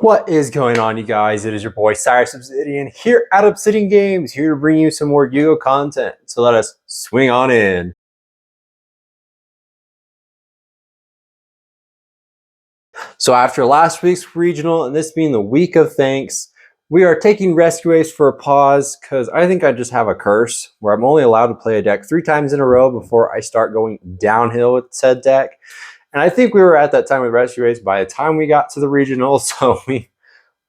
What is going on, you guys? It is your boy Cyrus Obsidian here at Obsidian Games, here to bring you some more Yu-Gi-Oh content. So let us swing on in. So after last week's regional, and this being the week of thanks, we are taking Rescue Ace for a pause because I think I just have a curse where I'm only allowed to play a deck 3 times in a row before I start going downhill with said deck. And I think we were at that time with Rescue Ace by the time we got to the regional, so we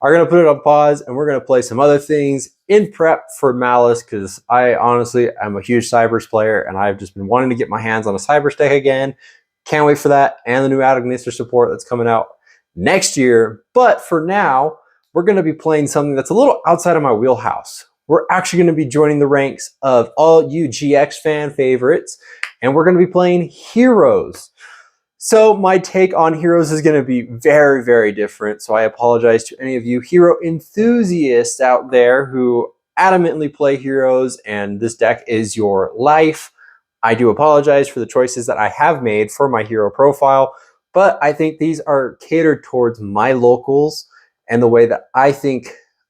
are going to put it on pause and we're going to play some other things in prep for Malice because I honestly am a huge Cybers player and I've just been wanting to get my hands on a Cybers deck again. Can't wait for that and the new Adagnister support that's coming out next year. But for now, we're going to be playing something that's a little outside of my wheelhouse. We're actually going to be joining the ranks of all you GX fan favorites and we're going to be playing Heroes. So my take on Heroes is going to be very, very different. So I apologize to any of you Hero enthusiasts out there who adamantly play Heroes and this deck is your life. I do apologize for the choices that I have made for my Hero profile, but I think these are catered towards my locals and the way that I think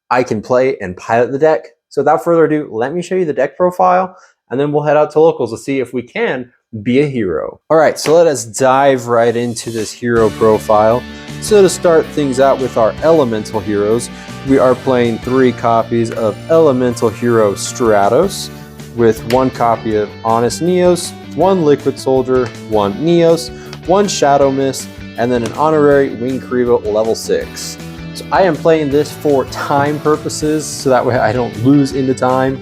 I can play and pilot the deck. So without further ado, let me show you the deck profile and then we'll head out to locals to see if we can be a hero. All right, so let us dive right into this hero profile. So to start things out with our elemental heroes, we are playing 3 copies of Elemental Hero Stratos with 1 copy of Honest Neos, 1 Liquid Soldier, 1 Neos, 1 Shadow Mist, and then an honorary Wing Kriva level 6. So I am playing this for time purposes, so that way I don't lose into time.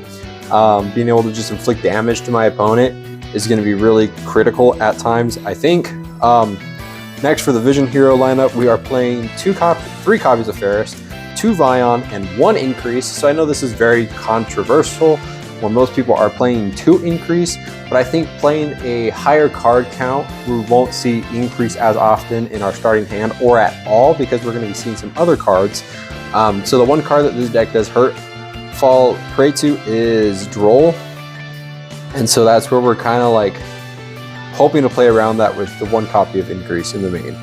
Being able to just inflict damage to my opponent is going to be really critical at times, I think. Next, for the Vision Hero lineup, we are playing 3 copies of Ferris, 2 Vion, and 1 Increase. So I know this is very controversial, where most people are playing 2 Increase, but I think playing a higher card count, we won't see Increase as often in our starting hand, or at all, because we're going to be seeing some other cards. So the one card that this deck does fall prey to is Droll. And so that's where we're kind of like hoping to play around that with the 1 copy of Increase in the main.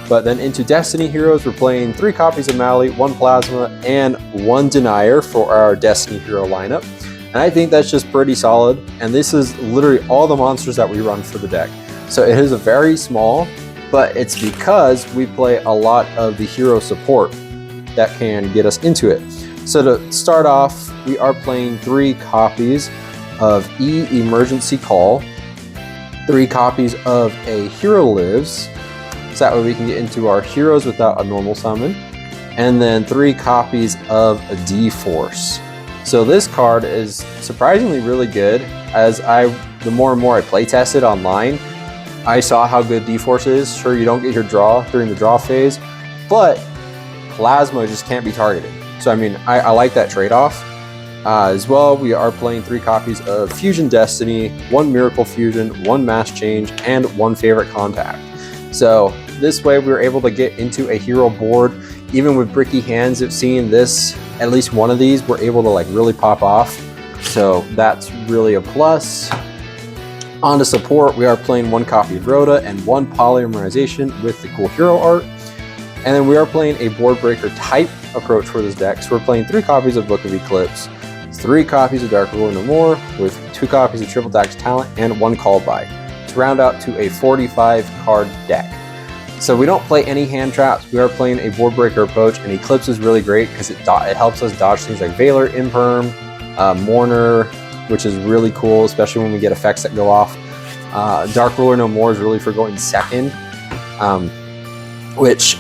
But then into Destiny Heroes, we're playing 3 copies of Mali, 1 Plasma, and 1 Denier for our Destiny Hero lineup. And I think that's just pretty solid. And this is literally all the monsters that we run for the deck. So it is a very small, but it's because we play a lot of the hero support that can get us into it. So to start off, we are playing 3 copies of Emergency Call, 3 copies of a Hero Lives, so that way we can get into our heroes without a normal summon, and then 3 copies of a D-Force. So this card is surprisingly really good. As the more and more I play tested online, I saw how good D-Force is. Sure, you don't get your draw during the draw phase, but Plasma just can't be targeted. So I mean, I like that trade-off. As well, we are playing 3 copies of Fusion Destiny, 1 Miracle Fusion, 1 Mass Change, and 1 Favorite Contact. So this way we were able to get into a hero board. Even with bricky hands, of seeing this, at least one of these, we're able to like really pop off. So that's really a plus. On to support, we are playing 1 copy of Rhoda and 1 Polymerization with the cool hero art. And then we are playing a board breaker type approach for this deck. So we're playing 3 copies of Book of Eclipse, 3 copies of Dark Ruler No More, with 2 copies of Triple Dax Talent, and 1 Called By, to round out to a 45 card deck. So we don't play any hand traps, we are playing a board breaker approach, and Eclipse is really great because it helps us dodge things like Valor, Imperm, Mourner, which is really cool, especially when we get effects that go off. Dark Ruler No More is really for going second, which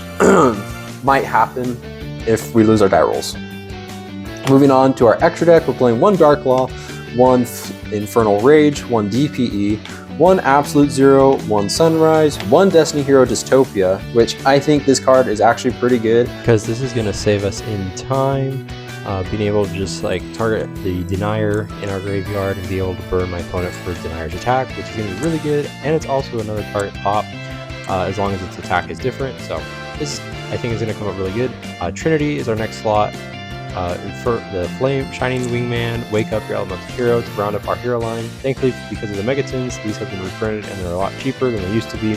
might happen if we lose our die rolls. Moving on to our extra deck, we're playing 1 Dark Law, 1 Infernal Rage, 1 DPE, 1 Absolute Zero, 1 Sunrise, 1 Destiny Hero Dystopia, which I think this card is actually pretty good because this is going to save us in time, being able to just like target the Denier in our graveyard and be able to burn my opponent for Denier's attack, which is going to be really good. And it's also another target pop as long as its attack is different. So this I think is going to come up really good. Trinity is our next slot. The Flame, Shining Wingman, Wake Up Your Elemental Hero to round up our hero line. Thankfully, because of the Megatons, these have been reprinted and they're a lot cheaper than they used to be.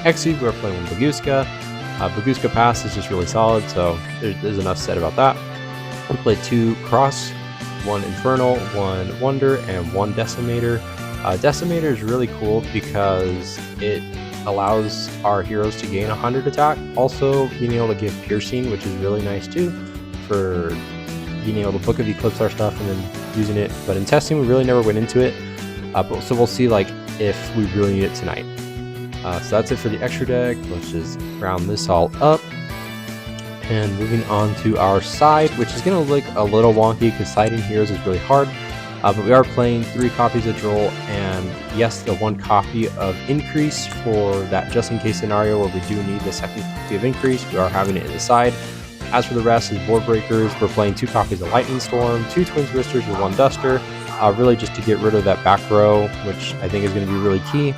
Exceed, we're playing with Baguska, Baguska Pass is just really solid, so there's enough said about that. We played 2 Cross, 1 Infernal, 1 Wonder, and 1 Decimator. Decimator is really cool because it allows our heroes to gain 100 attack. Also, being able to give Piercing, which is really nice too, for being able to Book of Eclipse our stuff and then using it. But in testing, we really never went into it. So we'll see like if we really need it tonight. So that's it for the extra deck. Let's just round this all up. And moving on to our side, which is going to look a little wonky because siding heroes is really hard. But we are playing 3 copies of Droll, and yes, the 1 copy of Increase for that just in case scenario where we do need the 2nd copy of Increase. We are having it in the side. As for the rest is Board Breakers. We're playing 2 copies of Lightning Storm, 2 Twin Twisters with 1 Duster, really just to get rid of that back row, which I think is going to be really key.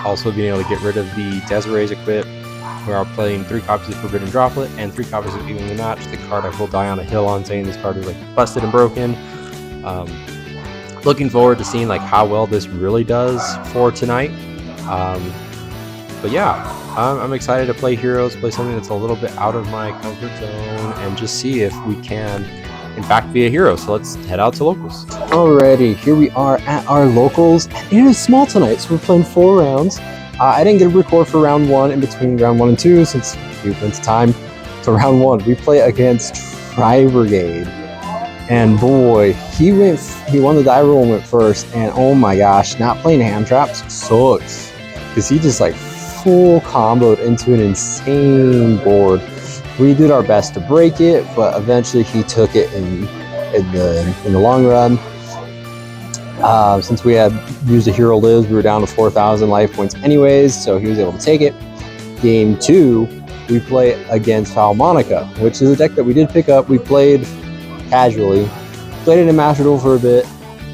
Also being able to get rid of the Desiree's equip. We are playing 3 copies of Forbidden Droplet and 3 copies of Evenly Matched, the card I will die on a hill on saying this card is like busted and broken. Looking forward to seeing like how well this really does for tonight. But yeah, I'm excited to play heroes, play something that's a little bit out of my comfort zone, and just see if we can in fact be a hero. So let's head out to locals. Alrighty, here we are at our locals, and it is small tonight, so we're playing 4 rounds. I didn't get a record for round 1 in between round 1 and 2 since we went to time. So round 1, we play against Tri-Brigade, and boy, he won the die roll and went first, and oh my gosh, not playing hand traps sucks because he just like full comboed into an insane board. We did our best to break it, but eventually he took it in the long run. Since we had used a Hero Lives, we were down to 4,000 life points anyways, so he was able to take it. Game 2, we play against Foul Monica, which is a deck that we did pick up. We played casually, played it in Master Duel for a bit,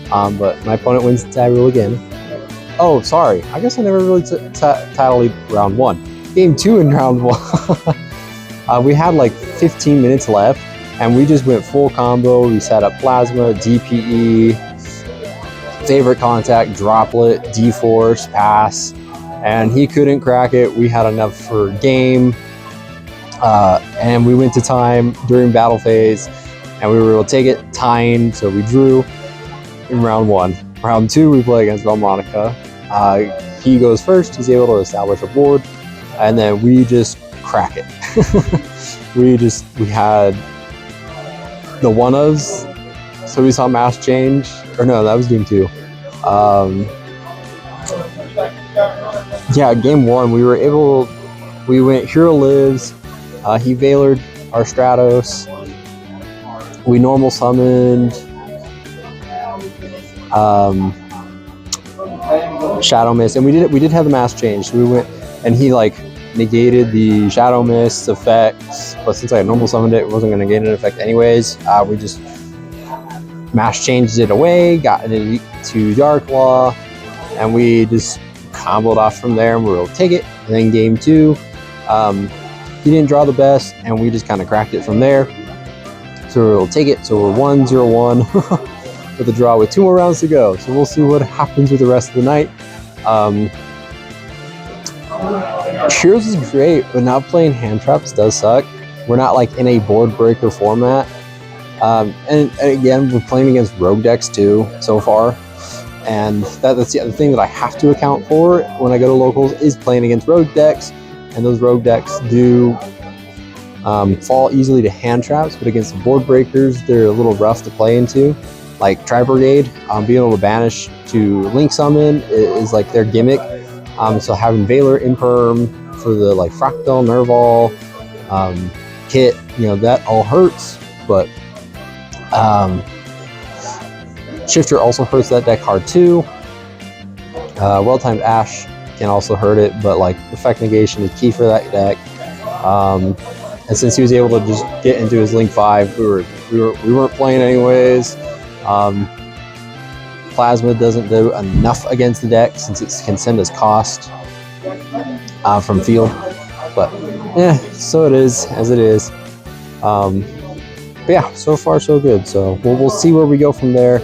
but my opponent wins the tie rule again. Oh, sorry, I guess I never really title lead round 1. Game 2 in round 1. We had like 15 minutes left, and we just went full combo. We set up Plasma, DPE, Favorite Contact, Droplet, D-Force, Pass, and he couldn't crack it. We had enough for game, and we went to time during battle phase, and we were able to take it, tying, so we drew in round 1. Round 2, we play against Valmonica. He goes first, he's able to establish a board, and then we just crack it. we had the one-ofs, so we saw Mass Change, or no, that was game 2. Yeah, game 1, we went Hero Lives, he Veilered our Stratos, we normal summoned Shadow Mist, and we did have the Mass Change, so we went, and he like negated the Shadow Mist effects, but since I had normal summoned it, it wasn't going to gain an effect anyways. We just Mass changed it away, got it to Dark Law, and we just comboed off from there, and we were able to take it. And then game 2, he didn't draw the best, and we just kind of cracked it from there. So we were able to take it, so we're 1-0-1 with a draw with 2 more rounds to go. So we'll see what happens with the rest of the night. Heroes is great, but not playing hand traps does suck. We're not like in a board breaker format. And again, we're playing against rogue decks too so far, and that's the other thing that I have to account for when I go to locals is playing against rogue decks, and those rogue decks do fall easily to hand traps, but against the board breakers, they're a little rough to play into. Like Tri-Brigade, being able to banish to link summon is like their gimmick. So having Veiler Imperm for the like Fractal, Nerval, Kit, that all hurts, but Shifter also hurts that deck hard too. Well-timed Ash can also hurt it, but like effect negation is key for that deck. And since he was able to just get into his Link 5, we weren't playing anyways. Plasma doesn't do enough against the deck since it can send us cost from field, but yeah, so it is as it is. But yeah, so far so good. So we'll see where we go from there.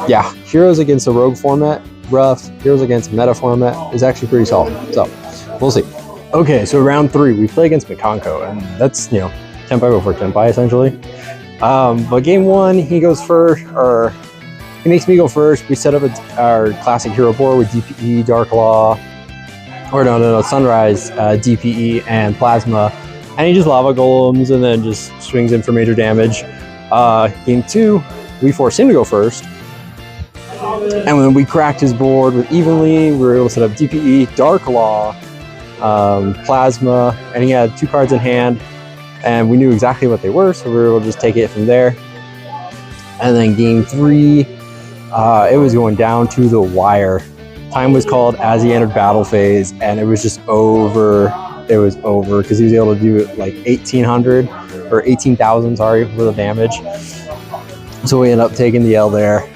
Yeah, heroes against a rogue format, rough. Heroes against meta format is actually pretty solid. So we'll see. Okay, so round 3, we play against Mikanko, and that's, you know, Tenpai before Tenpai essentially. But game 1, he goes first, or he makes me go first. We set up our classic hero board with DPE, Dark Law, or no, Sunrise, DPE, and Plasma. And he just lava golems and then just swings in for major damage. Game 2, we forced him to go first. And when we cracked his board with Evenly, we were able to set up DPE, Dark Law, Plasma, and he had 2 cards in hand. And we knew exactly what they were, so we were able to just take it from there. And then game 3, it was going down to the wire. Time was called as he entered battle phase, and it was just over. It was over because he was able to do like 1,800 or 18,000, sorry, for the damage. So we ended up taking the L there.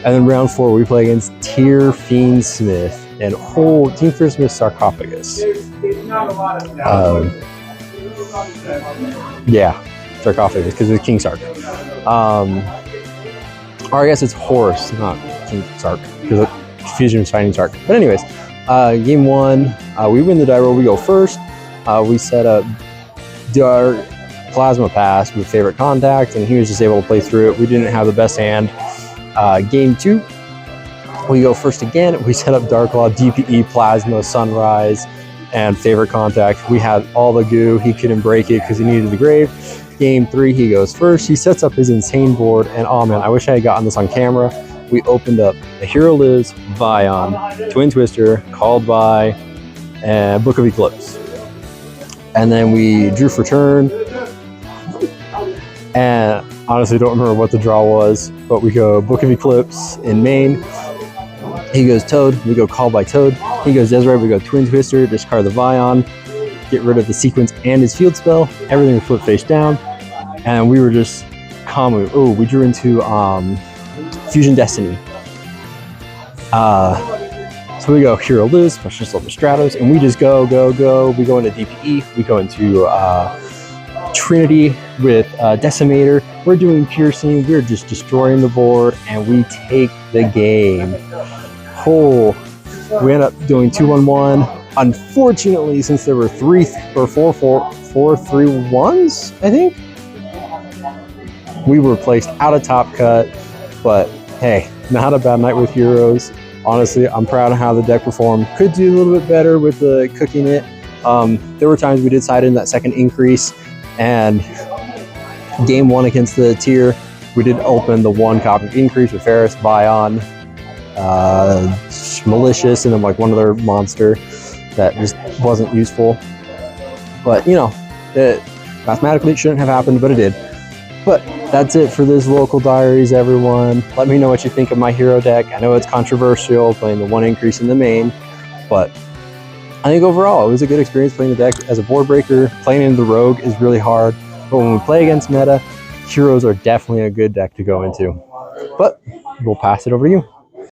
And then round 4, we play against Tear Fiend Smith and Team Fear Smith Sarcophagus. Yeah, Sarcophagus because it's King Sark. Or I guess it's Horus, not King Sark, because Fusion is fighting Sark. But anyways, game 1, we win the die roll. We go first. We set up Dark Plasma Pass with favorite contact, and he was just able to play through it. We didn't have the best hand. Game 2, we go first again. We set up Dark Law, DPE, Plasma, Sunrise, and favorite contact. We had all the goo. He couldn't break it because he needed the grave. Game 3, he goes first. He sets up his insane board, and oh man, I wish I had gotten this on camera. We opened up a Hero Lives, Vion, Twin Twister, Called By, and Book of Eclipse. And then we drew for turn. And honestly, don't remember what the draw was, but we go Book of Eclipse in main. He goes Toad, we go Called By Toad. He goes Desiree, we go Twin Twister, discard the Vion, get rid of the sequence and his field spell. Everything was flipped face down. And we were just calm. Oh, we drew into Fusion Destiny. So we go Hero Lives, Special Silver Stratos, and we just go. We go into DPE, we go into Trinity with Decimator. We're doing Piercing, we're just destroying the board, and we take the game. Oh, we end up doing 2-1-1. Unfortunately, since there were 4 3-1s, I think, we were placed out of Top Cut. But hey, not a bad night with heroes. Honestly, I'm proud of how the deck performed. Could do a little bit better with the cooking it. There were times we did side in that second increase, and game 1 against the tier, we did open the 1 copy of increase with Ferris, Vion, Malicious, and then like one other monster that just wasn't useful. But you know, mathematically it shouldn't have happened, but it did. But that's it for this local diaries, everyone. Let me know what you think of my hero deck. I know it's controversial playing the 1 increase in the main, but I think overall it was a good experience playing the deck as a board breaker. Playing in the rogue is really hard, but when we play against meta, heroes are definitely a good deck to go into. But we'll pass it over to you.